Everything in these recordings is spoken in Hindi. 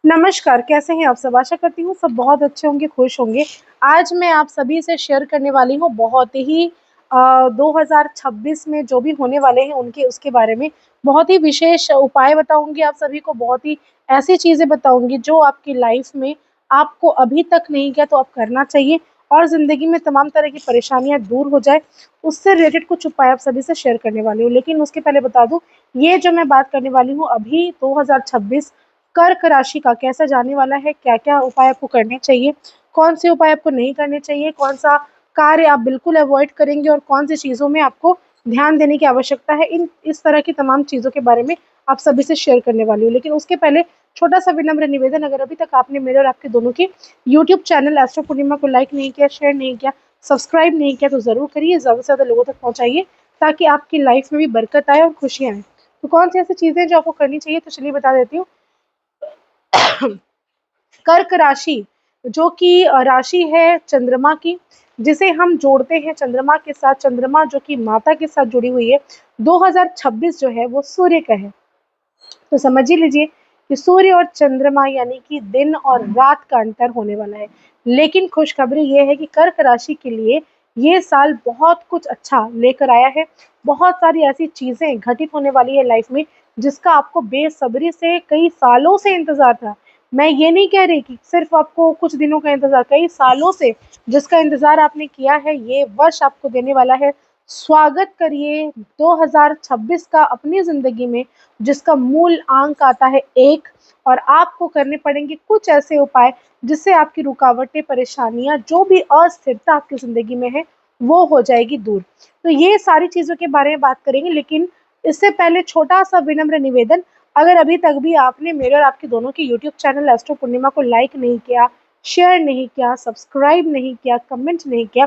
नमस्कार, कैसे हैं आप सब? आशा करती हूँ सब बहुत अच्छे होंगे, खुश होंगे। आज मैं आप सभी से शेयर करने वाली हूँ बहुत ही 2026 में जो भी होने वाले हैं उनके उसके बारे में बहुत ही विशेष उपाय बताऊँगी आप सभी को, बहुत ही ऐसी चीज़ें बताऊँगी जो आपकी लाइफ में आपको अभी तक नहीं किया तो अब करना चाहिए और ज़िंदगी में तमाम तरह की परेशानियाँ दूर हो जाए, उससे रिलेटेड कुछ उपाय आप सभी से शेयर करने वाली हूँ। लेकिन उसके पहले बता दूँ, ये जो मैं बात करने वाली हूँ अभी 2026 कर्क राशि का कैसा जाने वाला है, क्या-क्या उपाय आपको करने चाहिए, कौन से उपाय आपको नहीं करने चाहिए, कौन-सा कार्य आप बिल्कुल अवॉइड करेंगे और कौन सी चीज़ों में आपको ध्यान देने की आवश्यकता है। इस तरह की तमाम चीज़ों के बारे में आप सभी से शेयर करने वाली हूँ। लेकिन उसके पहले छोटा-सा विनम्र निवेदन, अगर अभी तक आपने मेरे और आपके दोनों के यूट्यूब चैनल एस्ट्रो पूर्णिमा को लाइक नहीं किया, शेयर नहीं किया, सब्सक्राइब नहीं किया तो ज़रूर करिए, ज़्यादा से ज़्यादा लोगों तक पहुँचाइए ताकि आपकी लाइफ में भी बरकत आए और खुशियाँ आएँ। तो कौन-सी ऐसी चीज़ें हैं जो आपको करनी चाहिए, तो चलिए बता देती हूँ। कर्क राशि जो कि राशि है चंद्रमा की, जिसे हम जोड़ते हैं चंद्रमा के साथ, चंद्रमा जो कि माता के साथ जुड़ी हुई है। 2026 जो है वो सूर्य का है। तो समझ ही लीजिए कि सूर्य और चंद्रमा यानी कि दिन और रात का अंतर होने वाला है। लेकिन खुशखबरी ये है कि कर्क राशि के लिए ये साल बहुत कुछ अच्छा लेकर आया है। बहुत सारी ऐसी चीज़ें घटित होने वाली है लाइफ में जिसका आपको बेसब्री से कई सालों से इंतज़ार था। मैं ये नहीं कह रही कि सिर्फ़ आपको कुछ दिनों का इंतज़ार, कई सालों से जिसका इंतज़ार आपने किया है, ये वर्ष आपको देने वाला है। स्वागत करिए 2026 का अपनी ज़िंदगी में, जिसका मूल अंक आता है 1 और आपको करने पड़ेंगे कुछ ऐसे उपाय जिससे आपकी रुकावटें, परेशानियाँ, जो भी अस्थिरता आपकी ज़िंदगी में है, वो हो जाएगी दूर। तो ये सारी चीज़ों के बारे में बात करेंगे, लेकिन इससे पहले छोटा-सा विनम्र निवेदन, अगर अभी तक भी आपने मेरे और आपके दोनों के यूट्यूब चैनल एस्ट्रो पूर्णिमा को लाइक नहीं किया, शेयर नहीं किया, सब्सक्राइब नहीं किया, कमेंट नहीं किया,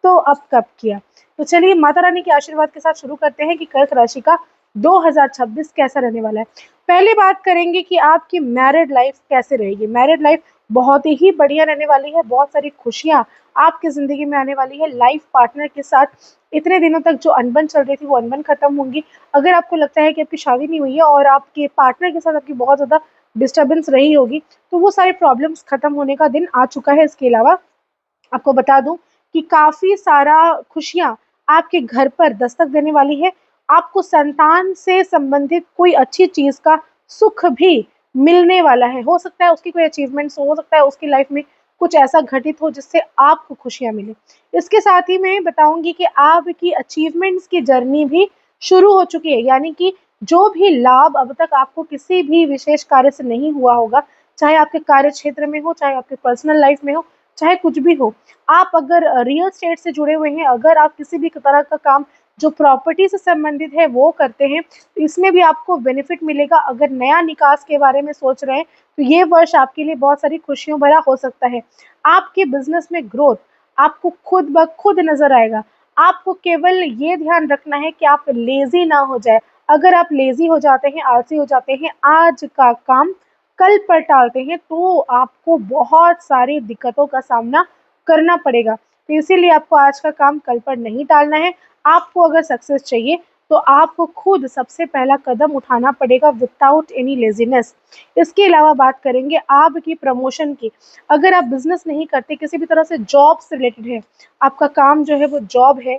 तो अब कब किया? तो चलिए माता रानी के आशीर्वाद के साथ शुरू करते हैं कि कर्क राशि का 2026 कैसा रहने वाला है। पहले बात करेंगे कि आपकी मैरिड लाइफ कैसे रहेगी। मैरिड लाइफ बहुत ही बढ़िया रहने वाली है, बहुत सारी खुशियाँ आपकी ज़िंदगी में आने वाली है। लाइफ पार्टनर के साथ इतने दिनों तक जो अनबन चल रही थी, वो अनबन खत्म होंगी। अगर आपको लगता है कि आपकी शादी नहीं हुई है और आपके पार्टनर के साथ आपकी बहुत ज़्यादा डिस्टर्बेंस रही होगी, तो वो सारी प्रॉब्लम्स खत्म होने का दिन आ चुका है। इसके अलावा आपको बता दूँ कि काफ़ी सारा खुशियाँ आपके घर पर दस्तक देने वाली है। आपको संतान से संबंधित कोई अच्छी चीज़ का सुख भी मिलने वाला है। हो सकता है उसकी कोई अचीवमेंट्स हो सकता है उसकी लाइफ़ में कुछ ऐसा घटित हो जिससे आपको खुशियाँ मिलें। इसके साथ ही मैं बताऊँगी कि आपकी अचीवमेंट्स की जर्नी भी शुरू हो चुकी है, यानी कि जो भी लाभ अब तक आपको किसी भी विशेष कार्य से नहीं हुआ होगा, चाहे आपके कार्य क्षेत्र में हो, चाहे आपके पर्सनल लाइफ़ में हो, चाहे कुछ भी हो। आप अगर रियल एस्टेट से जुड़े हुए हैं, अगर आप किसी भी तरह का काम जो प्रॉपर्टी से संबंधित है वो करते हैं, तो इसमें भी आपको बेनिफिट मिलेगा। अगर नया निकास के बारे में सोच रहे हैं, तो ये वर्ष आपके लिए बहुत सारी खुशियों भरा हो सकता है। आपके बिज़नेस में ग्रोथ आपको खुद ब खुद नज़र आएगा। आपको केवल ये ध्यान रखना है कि आप लेज़ी ना हो जाए। अगर आप लेज़ी हो जाते हैं, आलसी हो जाते हैं, आज का काम कल पर टालते हैं, तो आपको बहुत सारी दिक्कतों का सामना करना पड़ेगा। तो इसीलिए आपको आज का काम कल पर नहीं टालना है। आपको अगर सक्सेस चाहिए, तो आपको खुद सबसे पहला कदम उठाना पड़ेगा विदाउट एनी लेज़ीनेस। इसके अलावा बात करेंगे आपकी प्रमोशन की। अगर आप बिज़नेस नहीं करते, किसी भी तरह से जॉब से रिलेटेड है, आपका काम जो है वो जॉब है,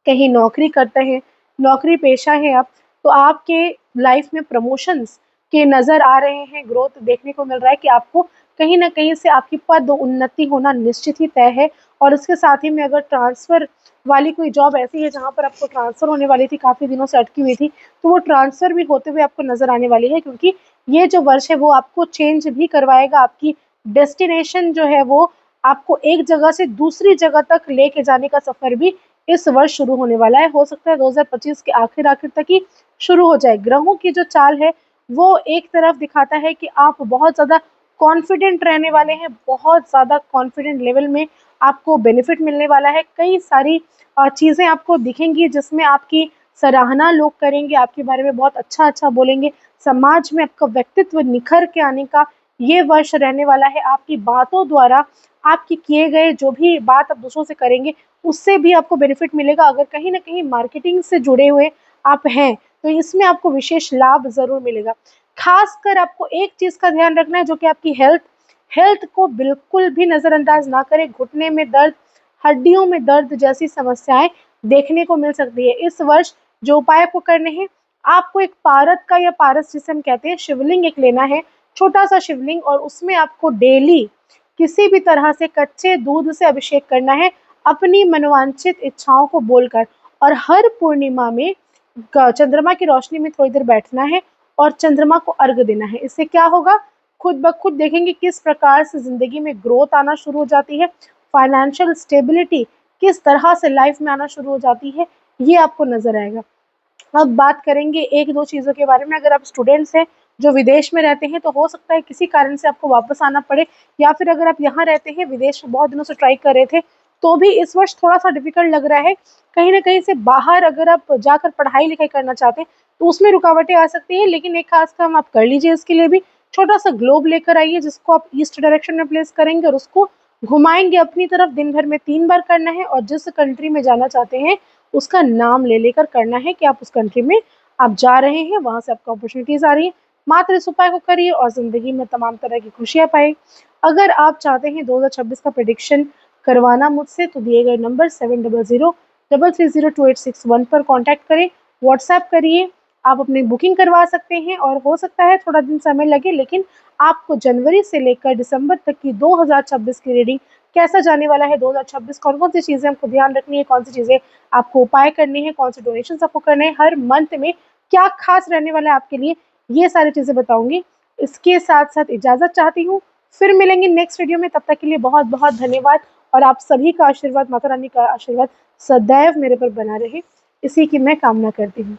कहीं नौकरी करते हैं, नौकरी पेशा है आप, तो आपके लाइफ में प्रमोशंस के नज़र आ रहे हैं, ग्रोथ देखने को मिल रहा है कि आपको कहीं न कहीं से आपकी पद उन्नति होना निश्चित ही तय है। और इसके साथ ही में अगर ट्रांसफ़र वाली कोई जॉब ऐसी है जहाँ पर आपको ट्रांसफ़र होने वाली थी, काफ़ी दिनों से अटकी हुई थी, तो वो ट्रांसफ़र भी होते हुए आपको नज़र आने वाली है, क्योंकि ये जो वर्ष है वो आपको चेंज भी करवाएगा। आपकी डेस्टिनेशन जो है वो आपको एक जगह से दूसरी जगह तक लेके जाने का सफ़र भी इस वर्ष शुरू होने वाला है। हो सकता है 2025 के आखिर-आखिर तक ही शुरू हो जाए। ग्रहों की जो चाल है, वो एक तरफ दिखाता है कि आप बहुत ज़्यादा कॉन्फिडेंट रहने वाले हैं, बहुत ज़्यादा कॉन्फिडेंट लेवल में आपको बेनिफिट मिलने वाला है। कई सारी चीज़ें आपको दिखेंगी जिसमें आपकी सराहना लोग करेंगे, आपके बारे में बहुत अच्छा-अच्छा बोलेंगे। समाज में आपका व्यक्तित्व निखर के आने का ये वर्ष रहने वाला है। आपकी बातों द्वारा, आपके किए गए जो भी बात आप दूसरों से करेंगे, उससे भी आपको बेनिफिट मिलेगा। अगर कहीं न कहीं मार्केटिंग से जुड़े हुए आप हैं, तो इसमें आपको विशेष लाभ ज़रूर मिलेगा। खासकर आपको एक चीज का ध्यान रखना है, जो कि आपकी हेल्थ। हेल्थ को बिल्कुल भी नजरअंदाज ना करें। घुटने में दर्द, हड्डियों में दर्द जैसी समस्याएं देखने को मिल सकती है। इस वर्ष जो उपाय आपको करने हैं, आपको एक पारद का या पारस जिसे हम कहते हैं शिवलिंग एक लेना है, छोटा सा शिवलिंग, और उसमें आपको डेली किसी भी तरह से कच्चे दूध से अभिषेक करना है, अपनी मनोवांछित इच्छाओं को बोलकर। और हर पूर्णिमा में चंद्रमा की रोशनी में थोड़ी देर बैठना है और चंद्रमा को अर्घ देना है। इससे क्या होगा, खुद ब खुद देखेंगे किस प्रकार से जिंदगी में ग्रोथ आना शुरू हो जाती है, फाइनेंशियल स्टेबिलिटी किस तरह से लाइफ में आना शुरू हो जाती है, ये आपको नजर आएगा। अब बात करेंगे एक दो चीज़ों के बारे में। अगर आप स्टूडेंट्स हैं जो विदेश में रहते हैं, तो हो सकता है किसी कारण से आपको वापस आना पड़े, या फिर अगर आप यहाँ रहते हैं, विदेश में बहुत दिनों से ट्राई कर रहे थे, तो भी इस वर्ष थोड़ा सा डिफिकल्ट लग रहा है। कहीं ना कहीं से बाहर अगर आप जाकर पढ़ाई लिखाई करना चाहते हैं, तो उसमें रुकावटें आ सकती है, लेकिन एक खास काम आप कर लीजिए। इसके लिए भी छोटा सा ग्लोब लेकर आइए, जिसको आप ईस्ट डायरेक्शन में प्लेस करेंगे और उसको घुमाएंगे अपनी तरफ। दिन भर में 3 बार करना है, और जिस कंट्री में जाना चाहते हैं उसका नाम ले लेकर करना है कि आप उस कंट्री में आप जा रहे हैं, वहां से आपको अपॉर्चुनिटीज आ रही है। मात्र इस उपाय को करिए और जिंदगी में तमाम तरह की खुशियां पाए। अगर आप चाहते हैं 2026 का प्रेडिक्शन करवाना मुझसे, तो दिए गए नंबर 7003302861 पर कांटेक्ट करें, व्हाट्सएप करिए। आप अपनी बुकिंग करवा सकते हैं, और हो सकता है थोड़ा दिन समय लगे, लेकिन आपको जनवरी से लेकर दिसंबर तक की 2026 की रीडिंग कैसा जाने वाला है, 2026 कौन कौन सी चीज़ें आपको ध्यान रखनी है, कौन सी चीज़ें आपको उपाय करने हैं, कौन से डोनेशन आपको करने हैं, हर मंथ में क्या खास रहने वाला है आपके लिए, ये सारी चीज़ें बताऊंगी। इसके साथ साथ इजाज़त चाहती हूँ, फिर मिलेंगे नेक्स्ट वीडियो में। तब तक के लिए बहुत बहुत धन्यवाद, और आप सभी का आशीर्वाद, माता रानी का आशीर्वाद सदैव मेरे पर बना रहे, इसी की मैं कामना करती हूँ।